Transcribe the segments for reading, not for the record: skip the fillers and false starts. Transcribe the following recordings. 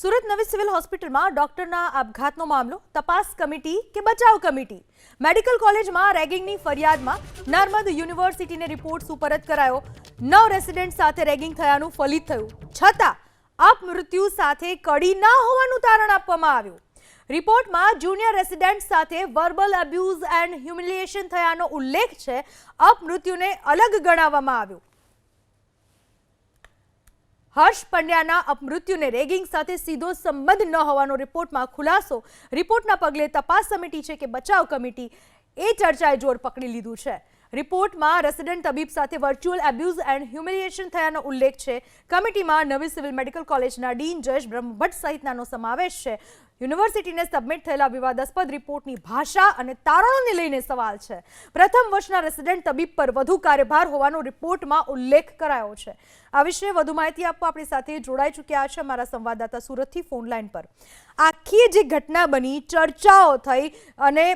સુરત નવી સિવિલ હોસ્પિટલમાં ડોક્ટરના આપઘાતનો મામલો તપાસ કમિટી કે બચાવ કમિટી? મેડિકલ કોલેજમાં રેગિંગની ફરિયાદમાં નર્મદ યુનિવર્સિટીને રિપોર્ટ સુપરત કરાયો। 9 રેસિડેન્ટ સાથે રેગિંગ થયાનું ફલિત થયું, છતાં અપમૃત્યુ સાથે કડી ન હોવાનું તારણ આપવામાં આવ્યું। રિપોર્ટમાં જુનિયર રેસિડેન્ટ સાથે વર્બલ એબ્યુઝ એન્ડ હ્યુમિલિએશન થયાનો ઉલ્લેખ છે। અપમૃત્યુને અલગ ગણાવવામાં આવ્યું। હર્ષ પંડ્યાના અપમૃત્યુને રેગિંગ સાથે સીધો સંબંધ ન હોવાનો રિપોર્ટમાં ખુલાસો। રિપોર્ટના પગલે તપાસ સમિતિ છે કે બચાવ કમિટી, એ ચર્ચાએ જોર પકડી લીધું છે। રિપોર્ટમાં રેસિડેન્ટ તબીબ સાથે વર્ચ્યુઅલ એબ્યુઝ એન્ડ હ્યુમિલિએશન થયાનો ઉલ્લેખ છે। કમિટીમાં નવી સિવિલ મેડિકલ કોલેજના ડીન જજ બ્રહ્મભટ્ટ સહિતનાનો સમાવેશ છે। યુનિવર્સિટીને સબમિટ થયેલા વિવાદાસ્પદ રિપોર્ટની ભાષા અને તારણોને લઈને સવાલ છે। પ્રથમ વર્ષના રેસિડેન્ટ તબીબ પર વધુ કાર્યભાર હોવાનો રિપોર્ટમાં ઉલ્લેખ કરાયો છે। આ વિશે વધુ માહિતી આપવા આપણી સાથે જોડાઈ ચૂક્યા છે અમારા સંવાદદાતા સુરતથી ફોન લાઈન પર। આખી જે ઘટના બની, ચર્ચાઓ થઈ અને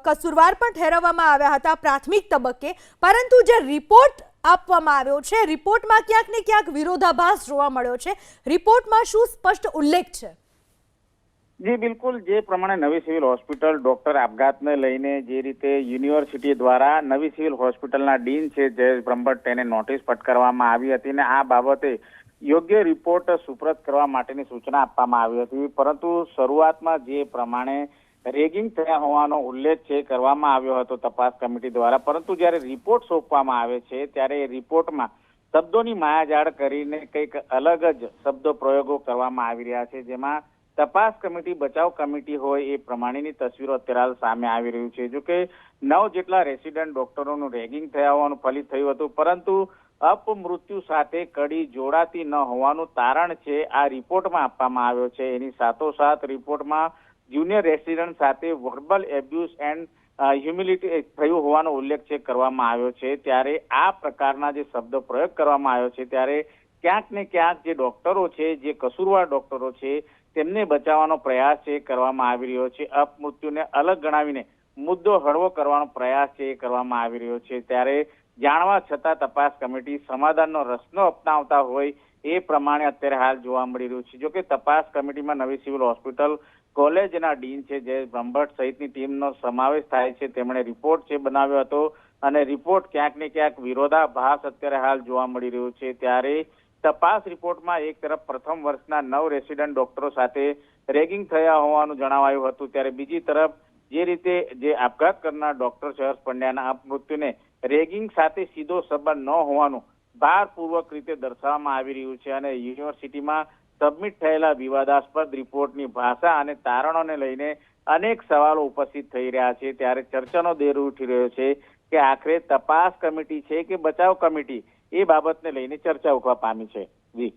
કસૂરવાર પણ ઠેરવવામાં આવ્યા હતા પ્રાથમિક તબક્કે, પરંતુ જે રિપોર્ટ આપવામાં આવ્યો છે, રિપોર્ટમાં ક્યાંક ને ક્યાંક વિરોધાભાસ જોવા મળ્યો છે। રિપોર્ટમાં શું સ્પષ્ટ ઉલ્લેખ છે? જી બિલકુલ, જે પ્રમાણે નવી સિવિલ હોસ્પિટલ ડોક્ટર આપઘાતને લઈને જે રીતે યુનિવર્સિટી દ્વારા નવી સિવિલ હોસ્પિટલના ડીન છે જયેશ બ્રહ્મભટ્ટ તેને નોટિસ ફટકારવામાં આવી હતી અને આ બાબતે યોગ્ય રિપોર્ટ સુપ્રત કરવા માટેની સૂચના આપવામાં આવી હતી। પરંતુ શરૂઆતમાં જે પ્રમાણે રેગિંગ થયા હોવાનો ઉલ્લેખ છે કરવામાં આવ્યો હતો તપાસ કમિટી દ્વારા, પરંતુ જ્યારે રિપોર્ટ સોંપવામાં આવે છે ત્યારે એ રિપોર્ટમાં શબ્દોની માયાજાળ કરીને કંઈક અલગ જ શબ્દો પ્રયોગો કરવામાં આવી રહ્યા છે, જેમાં તપાસ કમિટી બચાવ કમિટી હોય એ પ્રમાણેની તસવીરો અત્યારે હાલ સામે આવી રહ્યું છે। જો કે 9 જેટલા રેસિડેન્ટ ડોક્ટરોનું રેગિંગ થયા હોવાનું ફલિત થયું હતું, પરંતુ અપમૃત્યુ સાથે કડી જોડાતી ન હોવાનું તારણ છે આ રિપોર્ટમાં આપવામાં આવ્યો છે। એની સાથોસાથ રિપોર્ટમાં જુનિયર રેસિડેન્ટ સાથે વર્બલ એબ્યુઝ એન્ડ હ્યુમિલિટી થયું હોવાનો ઉલ્લેખ છે કરવામાં આવ્યો છે। ત્યારે આ પ્રકારના જે શબ્દો પ્રયોગ કરવામાં આવ્યો છે ત્યારે ક્યાંક ને ક્યાંક જે ડોક્ટરો છે, જે કસૂરવાર ડોક્ટરો છે, તેમને બચાવવાનો પ્રયાસ છે કરવામાં આવી રહ્યો છે। અપમૃત્યુને અલગ ગણાવીને મુદ્દો હળવો કરવાનો પ્રયાસ છે કરવામાં આવી રહ્યો છે। ત્યારે જાણવા છતાં તપાસ કમિટી સમાધાનનો રસ્તો અપનાવતા હોય એ પ્રમાણે અત્યારે હાલ જોવા મળી રહ્યું છે। જોકે તપાસ કમિટીમાં નવી સિવિલ હોસ્પિટલ કોલેજના ડીન છે જયેશ બ્રહ્મભટ્ટ સહિતની ટીમનો સમાવેશ થાય છે। તેમણે રિપોર્ટ છે બનાવ્યો હતો અને રિપોર્ટ ક્યાંક ને ક્યાંક વિરોધાભાસ અત્યારે હાલ જોવા મળી રહ્યું છે। ત્યારે તપાસ રિપોર્ટમાં એક તરફ પ્રથમ વર્ષના 9 રેસિડેન્ટ ડોક્ટરો સાથે રેગિંગ થયા હોવાનું જણાવાયું હતું, ત્યારે બીજી તરફ જે રીતે જે આપઘાત કરનાર ડોક્ટર હર્ષ પંડ્યાના અપમૃત્યુને રેગિંગ સાથે સીધો સંબંધ ન હોવાનું ભારપૂર્વક રીતે દર્શાવવામાં આવી રહ્યું છે અને યુનિવર્સિટીમાં સબમિટ થયેલા વિવાદાસ્પદ રિપોર્ટની ભાષા અને તારણોને લઈને અનેક સવાલો ઉપસ્થિત થઈ રહ્યા છે। ત્યારે ચર્ચાનો દેર ઉઠી રહ્યો છે કે આખરે તપાસ કમિટી છે કે બચાવ કમિટી, એ બાબતને લઈને ચર્ચા ઉઠવા પામી છે। જી।